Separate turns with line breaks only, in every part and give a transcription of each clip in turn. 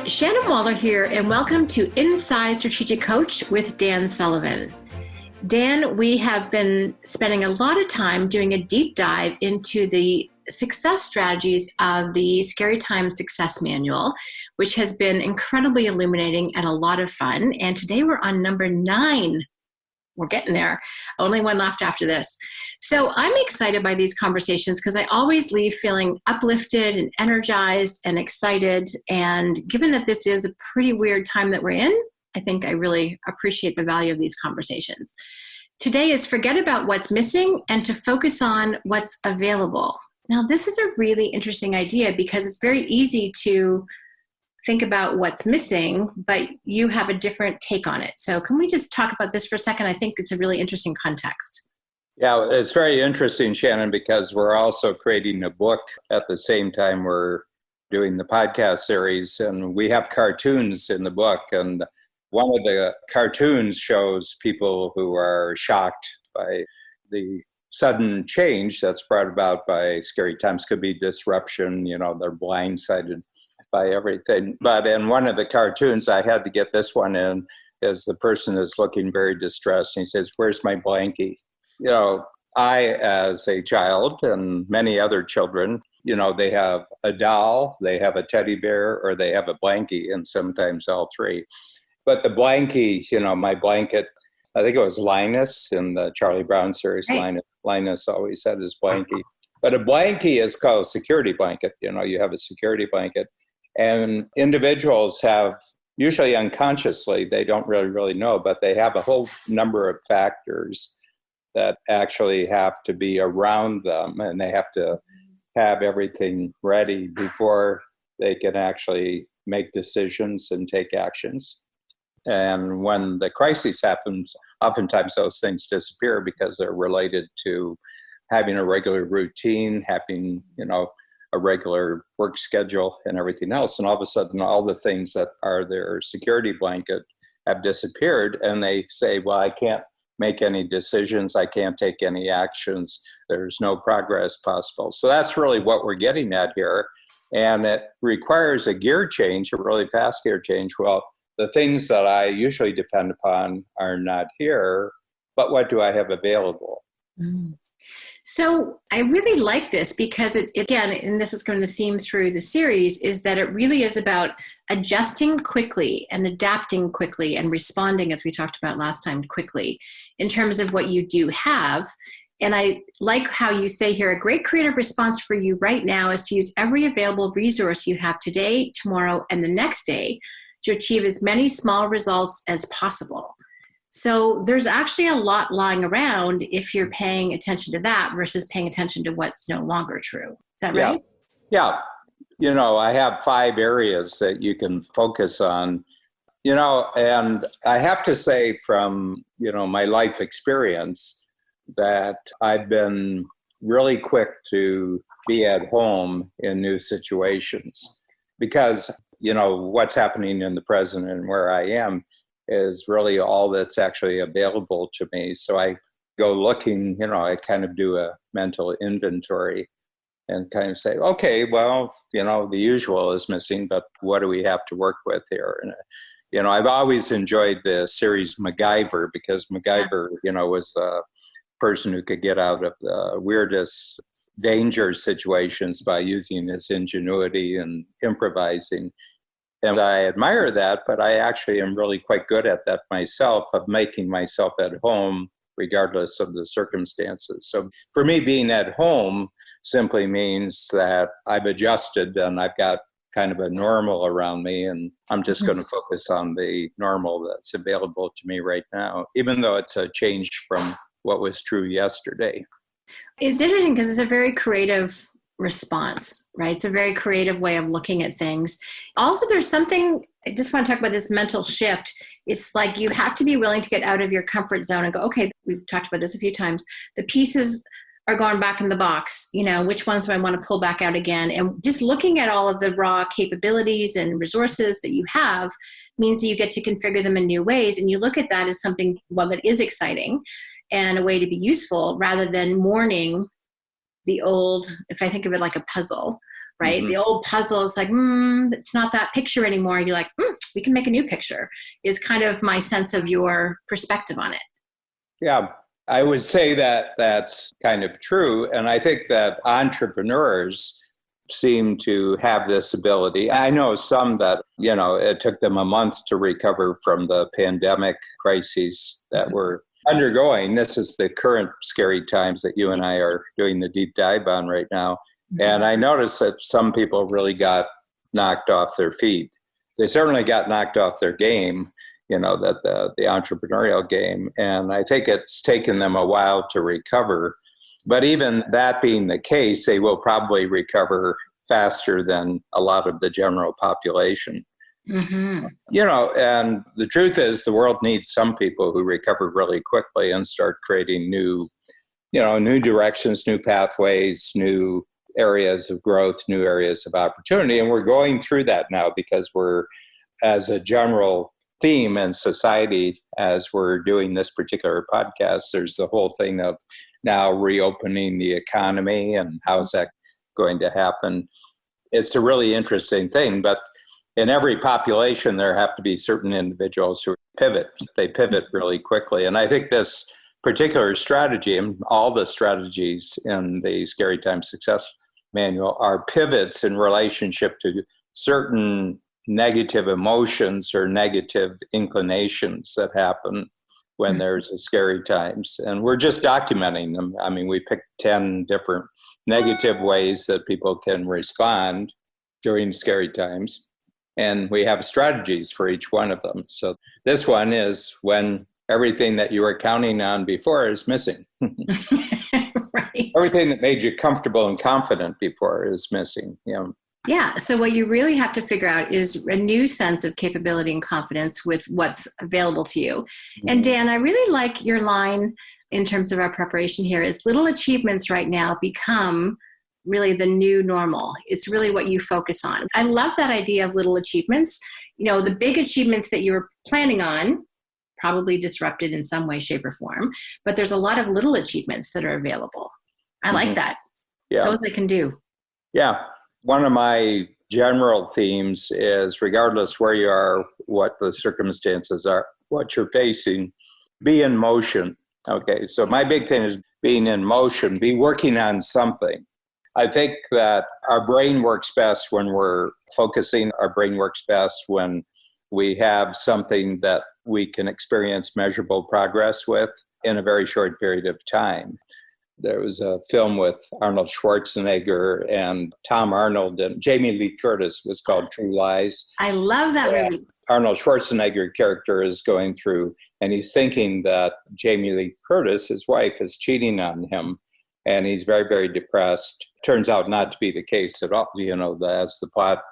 Shannon Waller here, and welcome to Inside Strategic Coach with Dan Sullivan. Dan, we have been spending a lot of time doing a deep dive into the success strategies of the Scary Times Success Manual, which has been incredibly illuminating and a lot of fun. And today we're on number 9. We're getting there. Only one left after this. So I'm excited by these conversations because I always leave feeling uplifted and energized and excited. And given that this is a pretty weird time that we're in, I think I really appreciate the value of these conversations. Today is forget about what's missing and to focus on what's available. Now, this is a really interesting idea because it's very easy to think about what's missing, but you have a different take on it. So can we just talk about this for a second? I think it's a really interesting context.
Yeah, it's very interesting, Shannon, because we're also creating a book at the same time we're doing the podcast series, and we have cartoons in the book. And one of the cartoons shows people who are shocked by the sudden change that's brought about by scary times. Could be disruption, they're blindsided by everything. But in one of the cartoons, I had to get this one in, is the person is looking very distressed. And he says, "Where's my blankie?" I, as a child and many other children, they have a doll, they have a teddy bear, or they have a blankie, and sometimes all three. But the blankie, my blanket, I think it was Linus in the Charlie Brown series. Right. Linus always had his blankie. But a blankie is called a security blanket. You have a security blanket. And individuals have, usually unconsciously, they don't really know, but they have a whole number of factors that actually have to be around them, and they have to have everything ready before they can actually make decisions and take actions. And when the crisis happens, oftentimes those things disappear because they're related to having a regular routine, having, a regular work schedule and everything else. And all of a sudden, all the things that are their security blanket have disappeared. And they say, well, I can't make any decisions. I can't take any actions. There's no progress possible. So that's really what we're getting at here. And it requires a gear change, a really fast gear change. Well, the things that I usually depend upon are not here, but what do I have available?
So I really like this because it, again, and this is going to theme through the series, is that it really is about adjusting quickly and adapting quickly and responding, as we talked about last time, quickly in terms of what you do have. And I like how you say here, a great creative response for you right now is to use every available resource you have today, tomorrow, and the next day to achieve as many small results as possible. So there's actually a lot lying around if you're paying attention to that versus paying attention to what's no longer true. Is that right?
Yeah. I have 5 areas that you can focus on, and I have to say from, my life experience that I've been really quick to be at home in new situations because, what's happening in the present and where I am is really all that's actually available to me. So I go looking, I kind of do a mental inventory and kind of say, okay, well, the usual is missing, but what do we have to work with here? And, I've always enjoyed the series MacGyver because MacGyver, was a person who could get out of the weirdest danger situations by using his ingenuity and improvising. And I admire that, but I actually am really quite good at that myself, of making myself at home regardless of the circumstances. So for me, being at home simply means that I've adjusted and I've got kind of a normal around me, and I'm just going to focus on the normal that's available to me right now, even though it's a change from what was true yesterday.
It's interesting because it's a very creative response, right? It's a very creative way of looking at things. Also, there's something, I just want to talk about this mental shift. It's like you have to be willing to get out of your comfort zone and go, okay, we've talked about this a few times. The pieces are going back in the box. Which ones do I want to pull back out again? And just looking at all of the raw capabilities and resources that you have means that you get to configure them in new ways. And you look at that as something, that is exciting and a way to be useful rather than mourning the old, if I think of it like a puzzle, right? The old puzzle, it's like, it's not that picture anymore. You're like, we can make a new picture, is kind of my sense of your perspective on it.
Yeah, I would say that that's kind of true. And I think that entrepreneurs seem to have this ability. I know some that, it took them a month to recover from the pandemic crises that we're undergoing. This is the current scary times that you and I are doing the deep dive on right now. And I noticed that some people really got knocked off their feet. They certainly got knocked off their game, that the entrepreneurial game. And I think it's taken them a while to recover. But even that being the case, they will probably recover faster than a lot of the general population. And the truth is the world needs some people who recover really quickly and start creating new directions, new pathways, new areas of growth, new areas of opportunity. And we're going through that now because we're, as a general theme in society, as we're doing this particular podcast, there's the whole thing of now reopening the economy and how's that going to happen. It's a really interesting thing, but in every population, there have to be certain individuals who pivot. They pivot really quickly. And I think this particular strategy, and all the strategies in the Scary Times Success Manual, are pivots in relationship to certain negative emotions or negative inclinations that happen when there's a scary times. And we're just documenting them. I mean, we picked 10 different negative ways that people can respond during scary times. And we have strategies for each one of them. So this one is when everything that you were counting on before is missing.
Right.
Everything that made you comfortable and confident before is missing.
Yeah. So what you really have to figure out is a new sense of capability and confidence with what's available to you. And Dan, I really like your line in terms of our preparation here is little achievements right now become really the new normal. It's really what you focus on. I love that idea of little achievements. The big achievements that you were planning on probably disrupted in some way, shape, or form, but there's a lot of little achievements that are available. I like that.
Yeah.
Those I can do.
Yeah. One of my general themes is regardless where you are, what the circumstances are, what you're facing, be in motion. Okay. So my big thing is being in motion, be working on something. I think that our brain works best when we're focusing. Our brain works best when we have something that we can experience measurable progress with in a very short period of time. There was a film with Arnold Schwarzenegger and Tom Arnold and Jamie Lee Curtis. Was called True Lies.
I love that movie.
Arnold Schwarzenegger character is going through, and he's thinking that Jamie Lee Curtis, his wife, is cheating on him. And he's very, very depressed. Turns out not to be the case at all. As the plot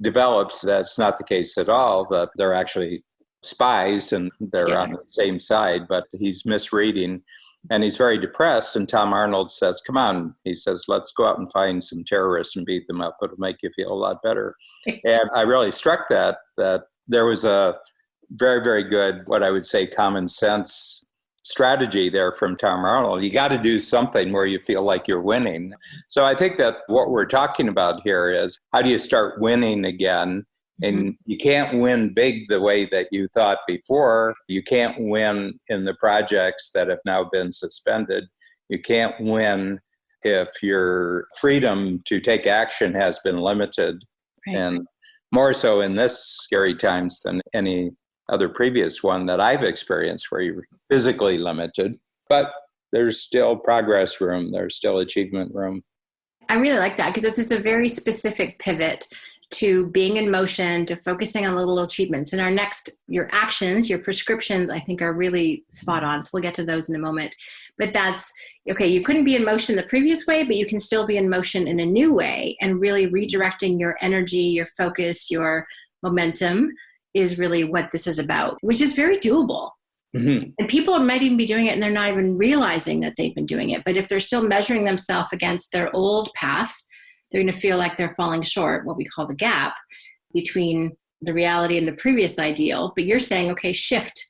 develops, that's not the case at all, that they're actually spies and they're on the same side, but he's misreading. And he's very depressed. And Tom Arnold says, come on. He says, let's go out and find some terrorists and beat them up. It'll make you feel a lot better. And I really struck that there was a very, very good, what I would say, common sense strategy there from Tom Arnold. You got to do something where you feel like you're winning. So I think that what we're talking about here is how do you start winning again? And you can't win big the way that you thought before. You can't win in the projects that have now been suspended. You can't win if your freedom to take action has been limited. Right. And more so in this scary times than any other previous one that I've experienced where you're physically limited. But there's still progress room. There's still achievement room.
I really like that because this is a very specific pivot to being in motion, to focusing on little achievements. And your actions, your prescriptions, I think are really spot on. So we'll get to those in a moment. But that's, okay, you couldn't be in motion the previous way, but you can still be in motion in a new way. And really redirecting your energy, your focus, your momentum is really what this is about, which is very doable. Mm-hmm. And people might even be doing it and they're not even realizing that they've been doing it. But if they're still measuring themselves against their old path, they're going to feel like they're falling short, what we call the gap between the reality and the previous ideal. But you're saying, okay, shift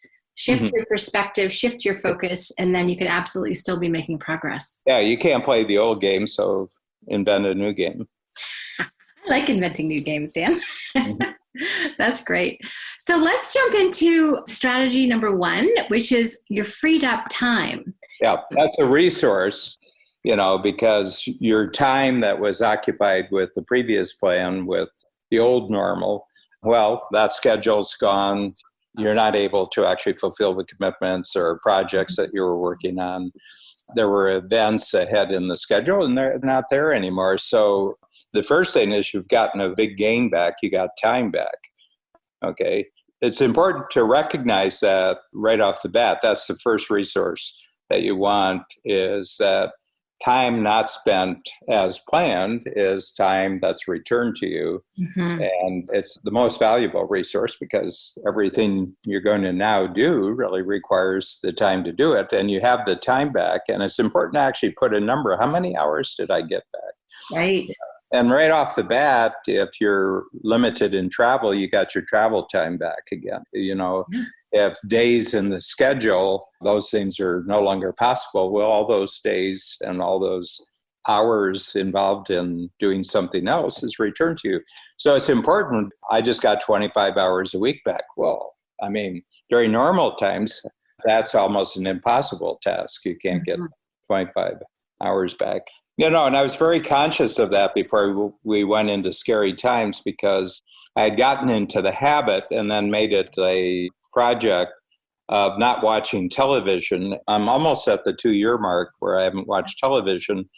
your perspective, shift your focus, and then you can absolutely still be making progress.
Yeah, you can't play the old game. So invent a new game.
I like inventing new games, Dan.
Mhm.
That's great. So let's jump into strategy number 1, which is your freed up time.
Yeah, that's a resource, because your time that was occupied with the previous plan, with the old normal, well, that schedule's gone. You're not able to actually fulfill the commitments or projects that you were working on. There were events ahead in the schedule and they're not there anymore. So the first thing is you've gotten a big gain back. You got time back. Okay. It's important to recognize that right off the bat. That's the first resource that you want, is that time not spent as planned is time that's returned to you.
Mm-hmm.
And it's the most valuable resource because everything you're going to now do really requires the time to do it. And you have the time back. And it's important to actually put a number. How many hours did I get back?
Right.
And right off the bat, if you're limited in travel, you got your travel time back again. If days in the schedule, those things are no longer possible, well, all those days and all those hours involved in doing something else is returned to you. So it's important. I just got 25 hours a week back. Well, during normal times, that's almost an impossible task. You can't get 25 hours back. And I was very conscious of that before we went into scary times, because I had gotten into the habit and then made it a project of not watching television. I'm almost at the 2-year mark where I haven't watched television.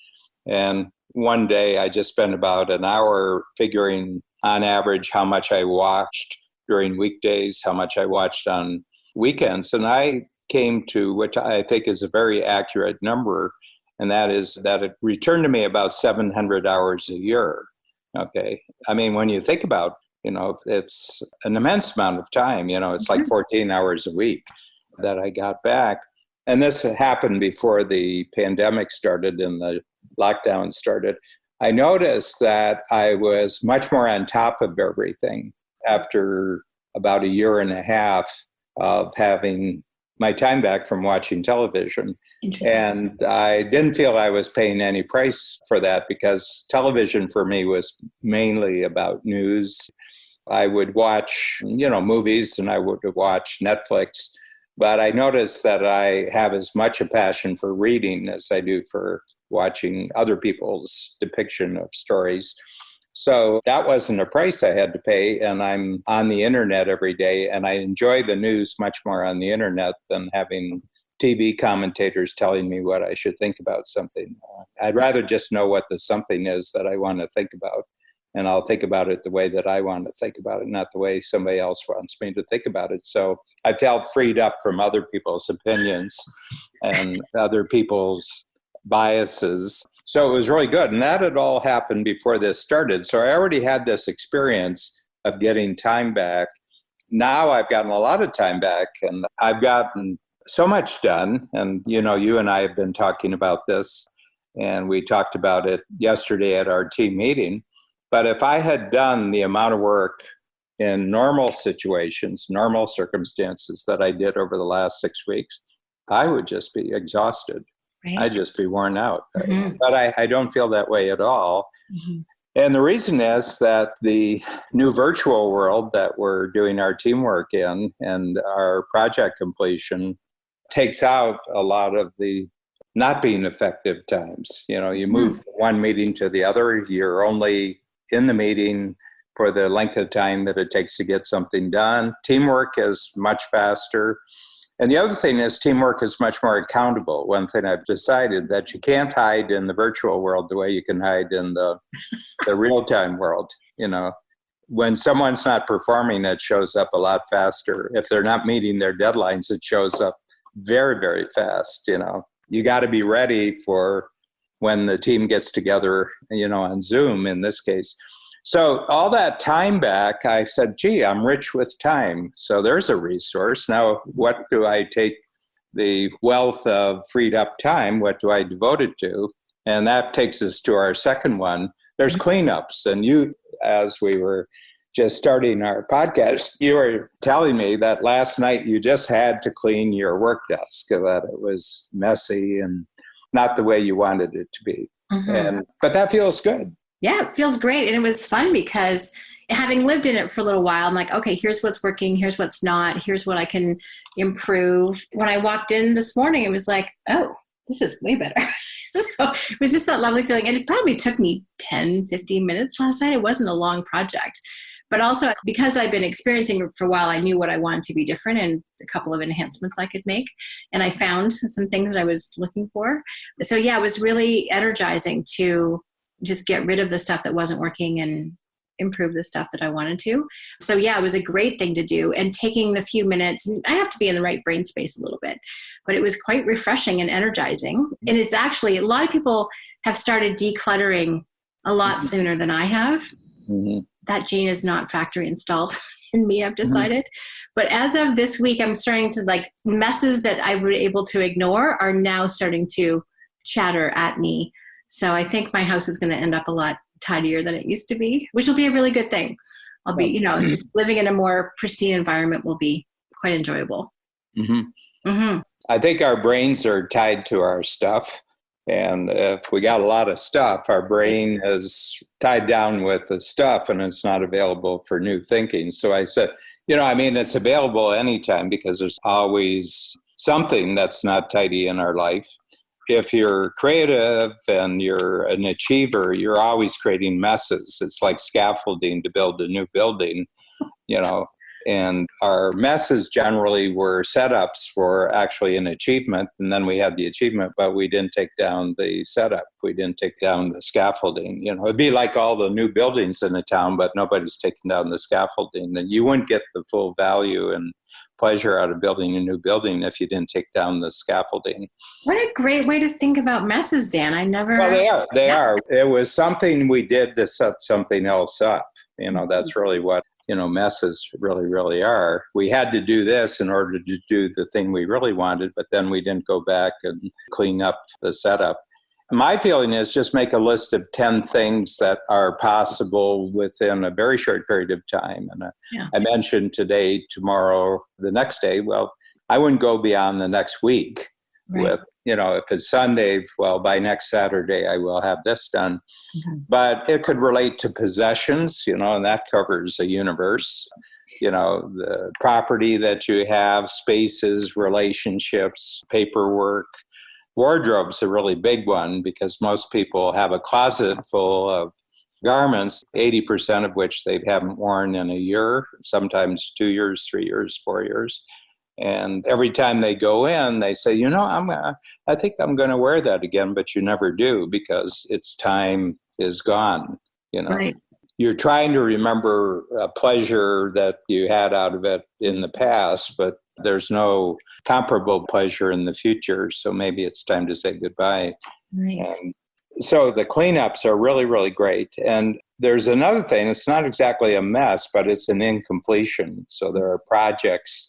And one day I just spent about an hour figuring on average how much I watched during weekdays, how much I watched on weekends. And I came to, which I think is a very accurate number, and that is that it returned to me about 700 hours a year. Okay. When you think about, it's an immense amount of time, it's like 14 hours a week that I got back. And this happened before the pandemic started and the lockdown started. I noticed that I was much more on top of everything after about a year and a half of having my time back from watching television. And I didn't feel I was paying any price for that, because television for me was mainly about news. I would watch, movies, and I would watch Netflix. But I noticed that I have as much a passion for reading as I do for watching other people's depiction of stories. So that wasn't a price I had to pay. And I'm on the internet every day, and I enjoy the news much more on the internet than having TV commentators telling me what I should think about something. I'd rather just know what the something is that I want to think about. And I'll think about it the way that I want to think about it, not the way somebody else wants me to think about it. So I felt freed up from other people's opinions and other people's biases. So it was really good. And that had all happened before this started. So I already had this experience of getting time back. Now I've gotten a lot of time back, and I've gotten so much done. And, you and I have been talking about this, and we talked about it yesterday at our team meeting. But if I had done the amount of work in normal situations, normal circumstances that I did over the last 6 weeks, I would just be exhausted. Right. I'd just be worn out. Mm-hmm. But I don't feel that way at all. Mm-hmm. And the reason is that the new virtual world that we're doing our teamwork in and our project completion takes out a lot of the not being effective times. You move from one meeting to the other, you're only in the meeting for the length of time that it takes to get something done. Teamwork is much faster. And the other thing is teamwork is much more accountable. One thing I've decided that you can't hide in the virtual world the way you can hide in the real-time world. When someone's not performing, it shows up a lot faster. If they're not meeting their deadlines, it shows up very, very fast. You got to be ready for when the team gets together, on Zoom in this case. So all that time back, I said, gee, I'm rich with time. So there's a resource. Now, what do I take the wealth of freed up time? What do I devote it to? And that takes us to our second one. There's cleanups. And you, as we were just starting our podcast, you were telling me that last night you just had to clean your work desk, that it was messy and not the way you wanted it to be. But that feels good.
Yeah, it feels great. And it was fun because having lived in it for a little while, I'm like, okay, here's what's working. Here's what's not. Here's what I can improve. When I walked in this morning, it was like, oh, this is way better. So it was just that lovely feeling. And it probably took me 10, 15 minutes last night. It wasn't a long project. But also because I've been experiencing it for a while, I knew what I wanted to be different and a couple of enhancements I could make. And I found some things that I was looking for. So yeah, it was really energizing to just get rid of the stuff that wasn't working and improve the stuff that I wanted to. So yeah, it was a great thing to do. And taking the few minutes, and I have to be in the right brain space a little bit, but it was quite refreshing and energizing. And it's actually, a lot of people have started decluttering a lot sooner than I have.
Mm-hmm.
That gene is not factory installed in me, I've decided. But as of this week, I'm starting to messes that I were able to ignore are now starting to chatter at me. So I think my house is going to end up a lot tidier than it used to be, which will be a really good thing. I'll be, just living in a more pristine environment will be quite enjoyable.
Mm-hmm. Mm-hmm. I think our brains are tied to our stuff. And if we got a lot of stuff, our brain is tied down with the stuff and it's not available for new thinking. So I said, it's available anytime because there's always something that's not tidy in our life. If you're creative and you're an achiever, you're always creating messes. It's like scaffolding to build a new building, and our messes generally were setups for actually an achievement. And then we had the achievement, but we didn't take down the setup. We didn't take down the scaffolding. It'd be like all the new buildings in a town, but nobody's taking down the scaffolding. Then you wouldn't get the full value and pleasure out of building a new building if you didn't take down the scaffolding.
What a great way to think about messes, Dan. I never...
Well, they are. It was something we did to set something else up. That's really what, messes really, really are. We had to do this in order to do the thing we really wanted, but then we didn't go back and clean up the setup. My feeling is just make a list of 10 things that are possible within a very short period of time. And I mentioned today, tomorrow, the next day. Well, I wouldn't go beyond the next week. Right. If it's Sunday, well, by next Saturday, I will have this done. Mm-hmm. But it could relate to possessions, and that covers a universe. The property that you have, spaces, relationships, paperwork. Wardrobe's a really big one because most people have a closet full of garments, 80% of which they haven't worn in a year, sometimes 2 years, 3 years, 4 years. And every time they go in, they say, I think I'm going to wear that again, but you never do because its time is gone.
Right.
You're trying to remember a pleasure that you had out of it in the past, but there's no comparable pleasure in the future. So maybe it's time to say goodbye.
Right.
And so the cleanups are really, really great. And there's another thing. It's not exactly a mess, but it's an incompletion. So there are projects,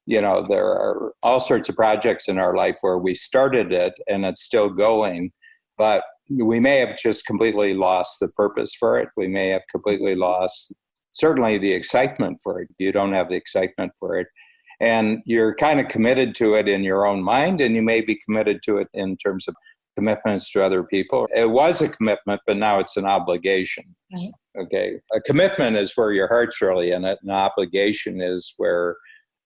there are all sorts of projects in our life where we started it and it's still going, but we may have just completely lost the purpose for it. We may have completely lost certainly the excitement for it. You don't have the excitement for it. And you're kind of committed to it in your own mind, and you may be committed to it in terms of commitments to other people. It was a commitment, but now it's an obligation.
Right.
Okay. A commitment is where your heart's really in it. An obligation is where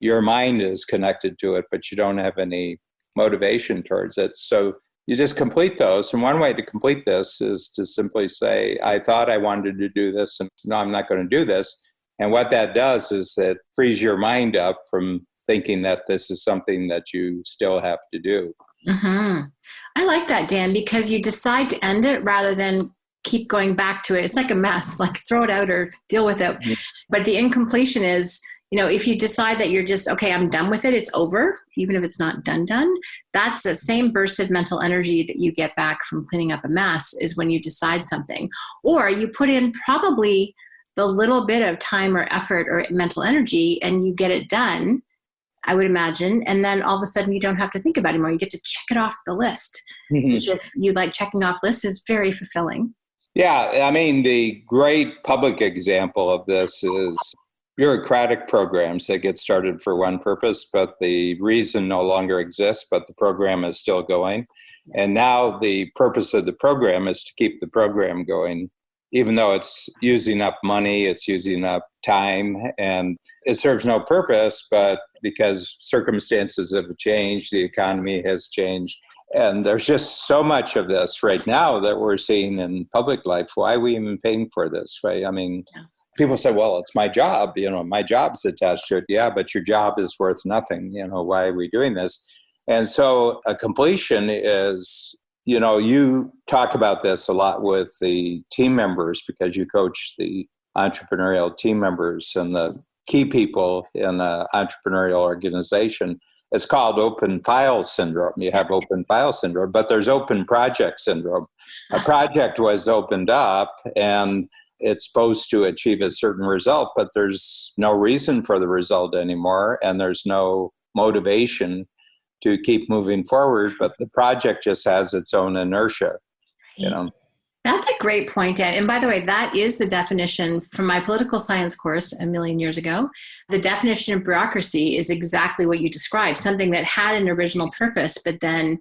your mind is connected to it, but you don't have any motivation towards it. So you just complete those. And one way to complete this is to simply say, I thought I wanted to do this, and no, I'm not going to do this. And what that does is it frees your mind up from thinking that this is something that you still have to do.
Mm-hmm. I like that, Dan, because you decide to end it rather than keep going back to it. It's like a mess, like throw it out or deal with it. Mm-hmm. But the incompletion is, if you decide that you're just, okay, I'm done with it, it's over, even if it's not done, that's the same burst of mental energy that you get back from cleaning up a mess is when you decide something. Or you put in probably the little bit of time or effort or mental energy and you get it done, I would imagine. And then all of a sudden you don't have to think about it anymore. You get to check it off the list, mm-hmm. which if you like checking off lists is very fulfilling.
Yeah. I mean, the great public example of this is bureaucratic programs that get started for one purpose, but the reason no longer exists, but the program is still going. And now the purpose of the program is to keep the program going, even though it's using up money, it's using up time, and it serves no purpose, but because circumstances have changed, the economy has changed, and there's just so much of this right now that we're seeing in public life. Why are we even paying for this, right? I mean, people say, well, it's my job, my job's attached to it. Yeah, but your job is worth nothing. Why are we doing this? And so a completion is, you talk about this a lot with the team members because you coach the entrepreneurial team members and the key people in an entrepreneurial organization. It's called open file syndrome. You have open file syndrome, but there's open project syndrome. A project was opened up and it's supposed to achieve a certain result, but there's no reason for the result anymore, and there's no motivation to keep moving forward, but the project just has its own inertia,
That's a great point, Dan. And by the way, that is the definition from my political science course a million years ago. The definition of bureaucracy is exactly what you described, something that had an original purpose, but then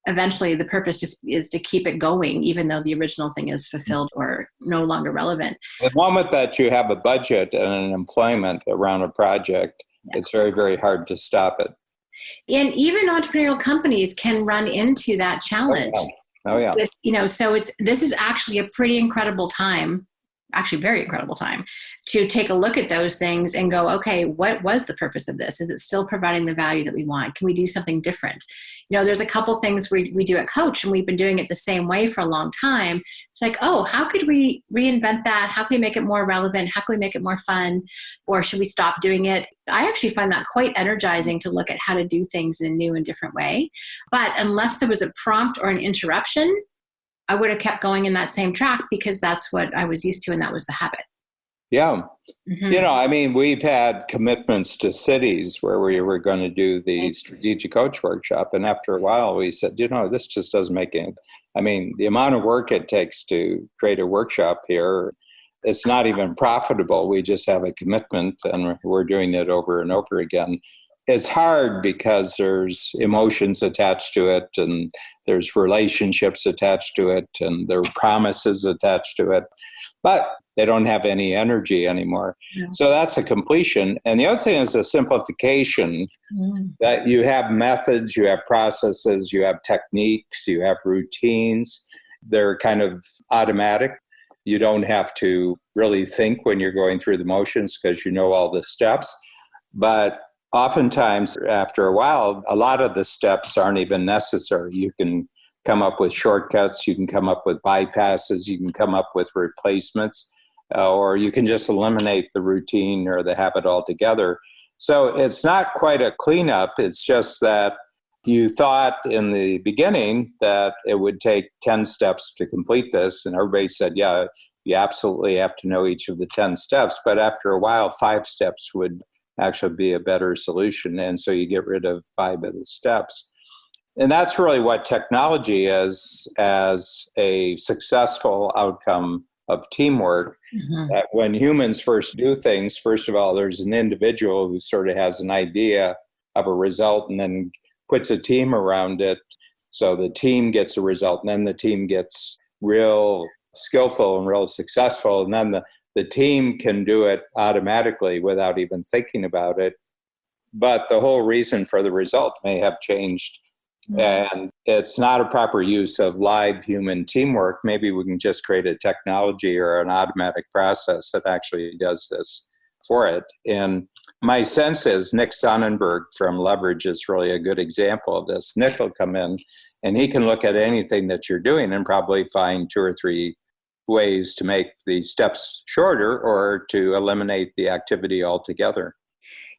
eventually the purpose just is to keep it going, even though the original thing is fulfilled or no longer relevant.
The moment that you have a budget and an employment around a project, it's very, very hard to stop it.
And even entrepreneurial companies can run into that challenge.
Oh, yeah.
So this is actually a pretty incredible time, actually very incredible time, to take a look at those things and go, okay, what was the purpose of this? Is it still providing the value that we want? Can we do something different? There's a couple things we do at Coach, and we've been doing it the same way for a long time. It's like, oh, how could we reinvent that? How can we make it more relevant? How can we make it more fun? Or should we stop doing it? I actually find that quite energizing to look at how to do things in a new and different way. But unless there was a prompt or an interruption, I would have kept going in that same track because that's what I was used to, and that was the habit.
Yeah. Mm-hmm. We've had commitments to cities where we were going to do the strategic coach workshop. And after a while, we said, this just doesn't make any. The amount of work it takes to create a workshop here, it's not even profitable. We just have a commitment and we're doing it over and over again. It's hard because there's emotions attached to it, and there's relationships attached to it, and there are promises attached to it, but they don't have any energy anymore. Yeah. So that's a completion. And the other thing is a simplification, that you have methods, you have processes, you have techniques, you have routines. They're kind of automatic. You don't have to really think when you're going through the motions because you know all the steps. But oftentimes, after a while, a lot of the steps aren't even necessary. You can come up with shortcuts, you can come up with bypasses, you can come up with replacements, or you can just eliminate the routine or the habit altogether. So it's not quite a cleanup. It's just that you thought in the beginning that it would take 10 steps to complete this, and everybody said, yeah, you absolutely have to know each of the 10 steps. But after a while, 5 steps would actually be a better solution. And so you get rid of 5 of the steps. And that's really what technology is as a successful outcome of teamwork. Mm-hmm. That when humans first do things, first of all, there's an individual who sort of has an idea of a result and then puts a team around it. So the team gets a result, and then the team gets real skillful and real successful. And then the team can do it automatically without even thinking about it. But the whole reason for the result may have changed. And it's not a proper use of live human teamwork. Maybe we can just create a technology or an automatic process that actually does this for it. And my sense is Nick Sonnenberg from Leverage is really a good example of this. Nick will come in and he can look at anything that you're doing and probably find 2 or 3 ways to make the steps shorter or to eliminate the activity altogether.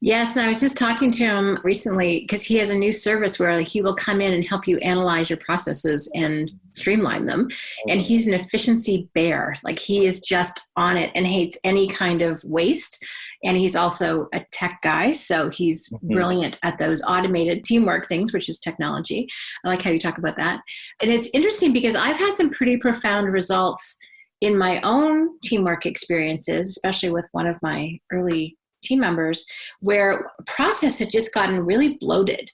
Yes, and I was just talking to him recently because he has a new service where he will come in and help you analyze your processes and streamline them. And he's an efficiency bear. Like, he is just on it and hates any kind of waste. And he's also a tech guy, so he's brilliant at those automated teamwork things, which is technology. I like how you talk about that. And it's interesting because I've had some pretty profound results in my own teamwork experiences, especially with one of my early team members, where process had just gotten really bloated.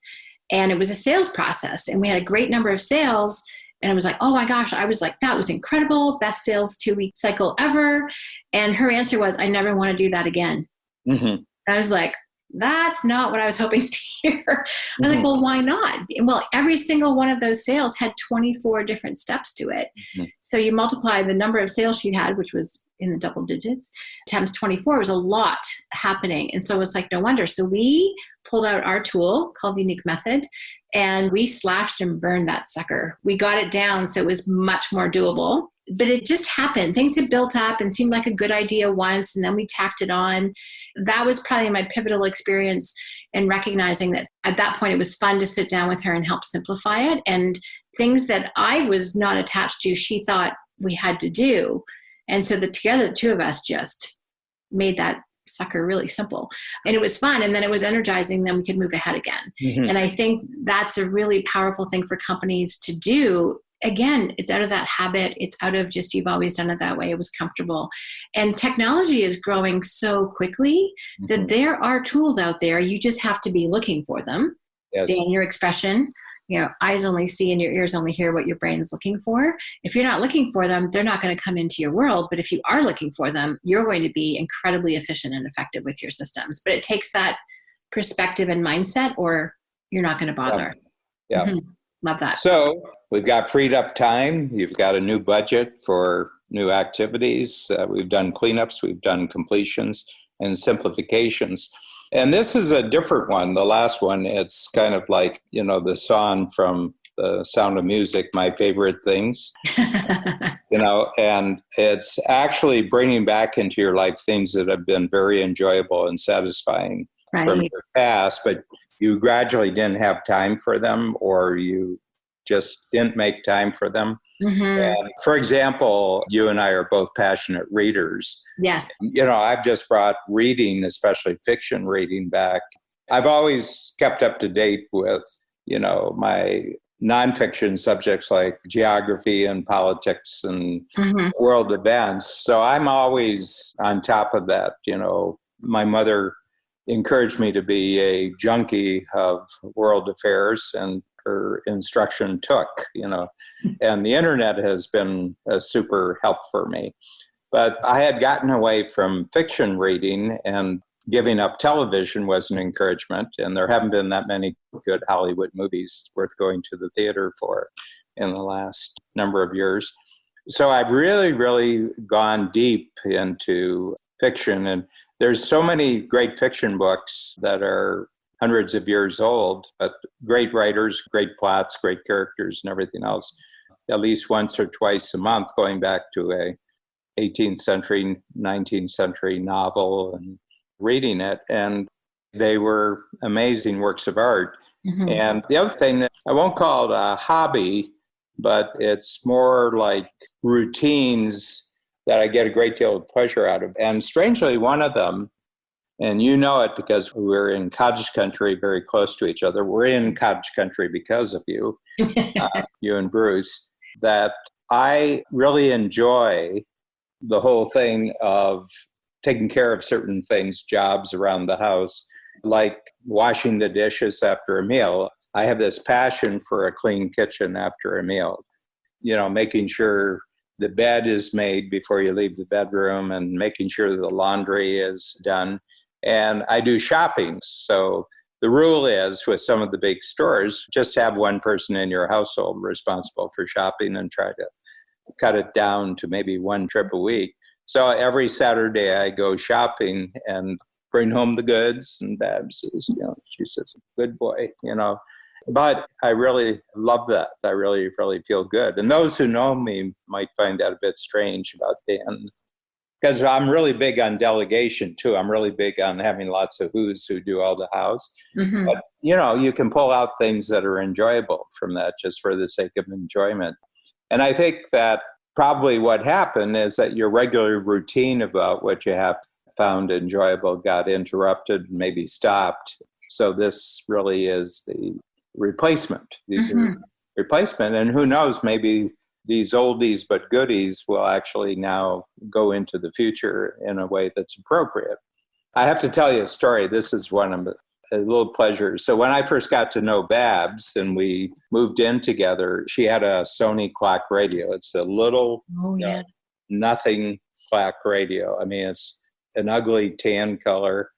And it was a sales process. And we had a great number of sales. And I was like, oh my gosh, I was like, that was incredible. Best sales 2-week cycle ever. And her answer was, I never want to do that again.
Mm-hmm.
I was like, that's not what I was hoping to hear. I was like, well, why not? Well, every single one of those sales had 24 different steps to it. Mm-hmm. So you multiply the number of sales she had, which was in the double digits, times 24 was a lot happening. And so it's like, no wonder. So we pulled out our tool called Unique Method, and we slashed and burned that sucker. We got it down so it was much more doable. But it just happened. Things had built up and seemed like a good idea once, and then we tacked it on. That was probably my pivotal experience in recognizing that at that point it was fun to sit down with her and help simplify it. And things that I was not attached to, she thought we had to do. And so together, the two of us just made that sucker really simple. And it was fun. And then it was energizing. Then we could move ahead again. Mm-hmm. And I think that's a really powerful thing for companies to do. Again, it's out of that habit. It's out of just, you've always done it that way. It was comfortable. And technology is growing so quickly that there are tools out there. You just have to be looking for them.
Yes.
Dan, your expression, eyes only see and your ears only hear what your brain is looking for. If you're not looking for them, they're not going to come into your world. But if you are looking for them, you're going to be incredibly efficient and effective with your systems. But it takes that perspective and mindset, or you're not going to bother.
Yeah.
Mm-hmm. Love that.
So we've got freed up time. You've got a new budget for new activities. We've done cleanups. We've done completions and simplifications. And this is a different one. The last one, it's kind of like, the song from The Sound of Music, My Favorite Things, and it's actually bringing back into your life things that have been very enjoyable and satisfying from your past, but you gradually didn't have time for them, or you just didn't make time for them. Mm-hmm. And for example, you and I are both passionate readers.
Yes.
I've just brought reading, especially fiction reading, back. I've always kept up to date with, my nonfiction subjects like geography and politics and world events. So I'm always on top of that. My mother encouraged me to be a junkie of world affairs, and her instruction took, and the internet has been a super help for me. But I had gotten away from fiction reading, and giving up television was an encouragement. And there haven't been that many good Hollywood movies worth going to the theater for in the last number of years. So I've really, really gone deep into fiction. And there's so many great fiction books that are hundreds of years old, but great writers, great plots, great characters, and everything else. At least once or twice a month, going back to a 18th century, 19th century novel and reading it. And they were amazing works of art. Mm-hmm. And the other thing, that I won't call it a hobby, but it's more like routines that I get a great deal of pleasure out of. And strangely, one of them, and you know it because we're in cottage country, very close to each other. We're in cottage country because of you, you and Bruce, that I really enjoy the whole thing of taking care of certain things, jobs around the house, like washing the dishes after a meal. I have this passion for a clean kitchen after a meal, making sure the bed is made before you leave the bedroom and making sure the laundry is done. And I do shopping. So the rule is with some of the big stores, just have one person in your household responsible for shopping and try to cut it down to maybe one trip a week. So every Saturday I go shopping and bring home the goods, and Babs says, she says, good boy, But I really love that. I really, really feel good. And those who know me might find that a bit strange about Dan, because I'm really big on delegation too. I'm really big on having lots of who's who do all the house. Mm-hmm. But, you can pull out things that are enjoyable from that just for the sake of enjoyment. And I think that probably what happened is that your regular routine about what you have found enjoyable got interrupted, maybe stopped. So this really is the replacement. These are replacement. And who knows, maybe these oldies but goodies will actually now go into the future in a way that's appropriate. I have to tell you a story. This is one of a little pleasure. So when I first got to know Babs and we moved in together, she had a Sony clock radio. It's a little nothing clock radio. I mean, it's an ugly tan color,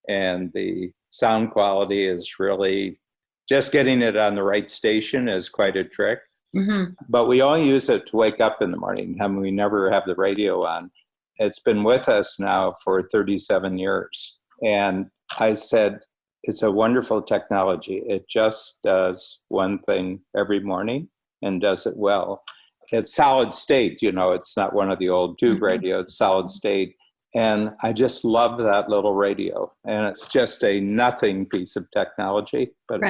and the sound quality is really, just getting it on the right station is quite a trick. Mm-hmm. But we only use it to wake up in the morning. I mean, we never have the radio on. It's been with us now for 37 years. And I said, it's a wonderful technology. It just does one thing every morning and does it well. It's solid state, it's not one of the old tube radios, it's solid state. And I just love that little radio. And it's just a nothing piece of technology, but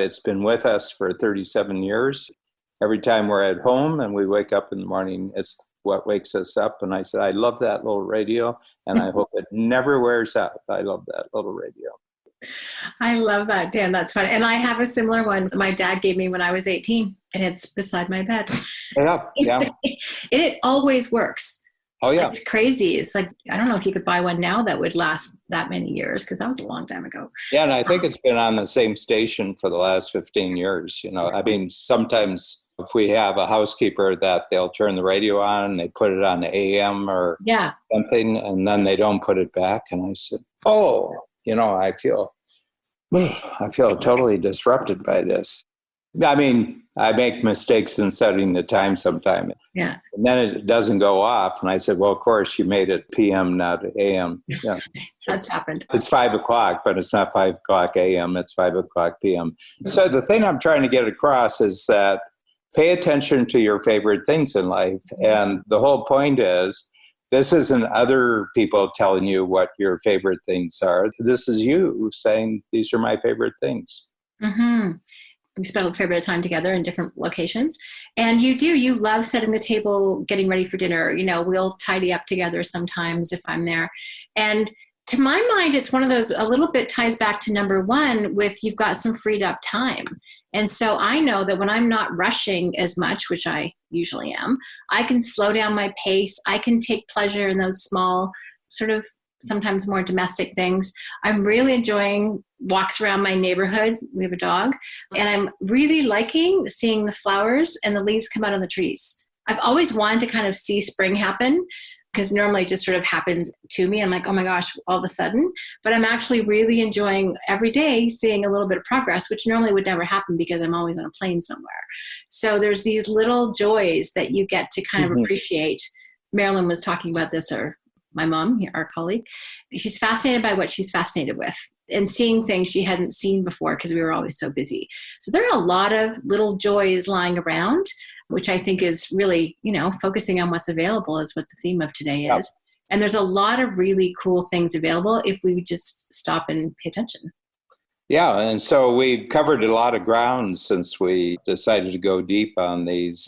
it's been with us for 37 years. Every time we're at home and we wake up in the morning, it's what wakes us up. And I said, I love that little radio, and I hope it never wears out. I love that little radio.
I love that, Dan. That's fun. And I have a similar one my dad gave me when I was 18, and it's beside my bed.
Yeah.
And it always works.
Oh, yeah.
It's crazy. It's like, I don't know if you could buy one now that would last that many years, because that was a long time ago.
Yeah, and I think it's been on the same station for the last 15 years. I mean, sometimes if we have a housekeeper that they'll turn the radio on and they put it on the AM or something, and then they don't put it back. And I said, I feel totally disrupted by this. I mean, I make mistakes in setting the time sometimes.
Yeah.
And then it doesn't go off. And I said, well, of course, you made it PM, not AM. Yeah.
That's happened.
It's 5:00, but it's not 5:00 AM. It's 5:00 PM. So the thing I'm trying to get across is that pay attention to your favorite things in life. And the whole point is, this isn't other people telling you what your favorite things are. This is you saying, these are my favorite things.
Mm-hmm. We spend a fair bit of time together in different locations. And you love setting the table, getting ready for dinner. We'll tidy up together sometimes if I'm there. And to my mind, it's one of those, a little bit ties back to number one with you've got some freed up time. And so I know that when I'm not rushing as much, which I usually am, I can slow down my pace. I can take pleasure in those small, sort of sometimes more domestic things. I'm really enjoying walks around my neighborhood. We have a dog, and I'm really liking seeing the flowers and the leaves come out on the trees. I've always wanted to kind of see spring happen, because normally it just sort of happens to me. I'm like, oh my gosh, all of a sudden. But I'm actually really enjoying every day seeing a little bit of progress, which normally would never happen because I'm always on a plane somewhere. So there's these little joys that you get to kind of appreciate. Marilyn was talking about this, or my mom, our colleague. She's fascinated by what she's fascinated with and seeing things she hadn't seen before because we were always so busy. So there are a lot of little joys lying around, which I think is really, focusing on what's available is what the theme of today is. And there's a lot of really cool things available if we just stop and pay attention.
Yeah, and so we've covered a lot of ground since we decided to go deep on these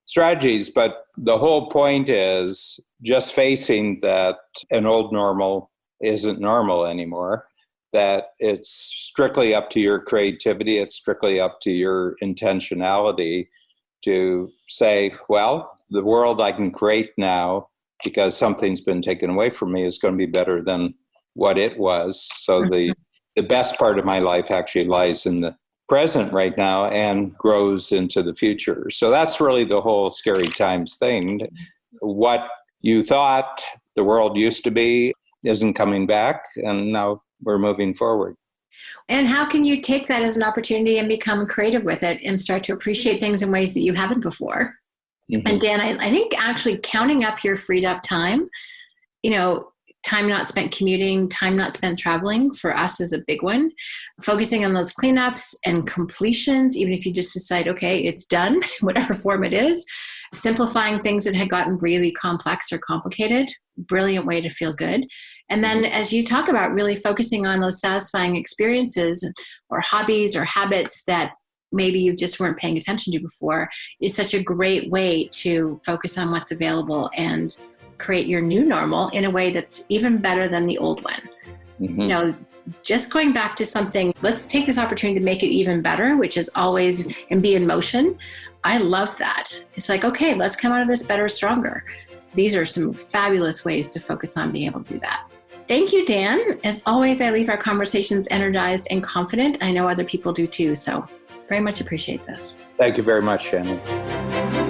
strategies. But the whole point is just facing that an old normal isn't normal anymore, that it's strictly up to your creativity, it's strictly up to your intentionality to say, well, the world I can create now because something's been taken away from me is going to be better than what it was. So the best part of my life actually lies in the present right now and grows into the future. So that's really the whole scary times thing. What you thought the world used to be isn't coming back, and now we're moving forward.
And how can you take that as an opportunity and become creative with it and start to appreciate things in ways that you haven't before? Mm-hmm. And Dan, I think actually counting up your freed up time, time not spent commuting, time not spent traveling for us is a big one. Focusing on those cleanups and completions, even if you just decide, okay, it's done, whatever form it is. Simplifying things that had gotten really complex or complicated, brilliant way to feel good. And then as you talk about really focusing on those satisfying experiences or hobbies or habits that maybe you just weren't paying attention to before is such a great way to focus on what's available and create your new normal in a way that's even better than the old one. Mm-hmm. Just going back to something, let's take this opportunity to make it even better, which is always and be in motion. I love that. It's like, okay, let's come out of this better, stronger. These are some fabulous ways to focus on being able to do that. Thank you, Dan. As always, I leave our conversations energized and confident. I know other people do too, so very much appreciate this.
Thank you very much, Shannon.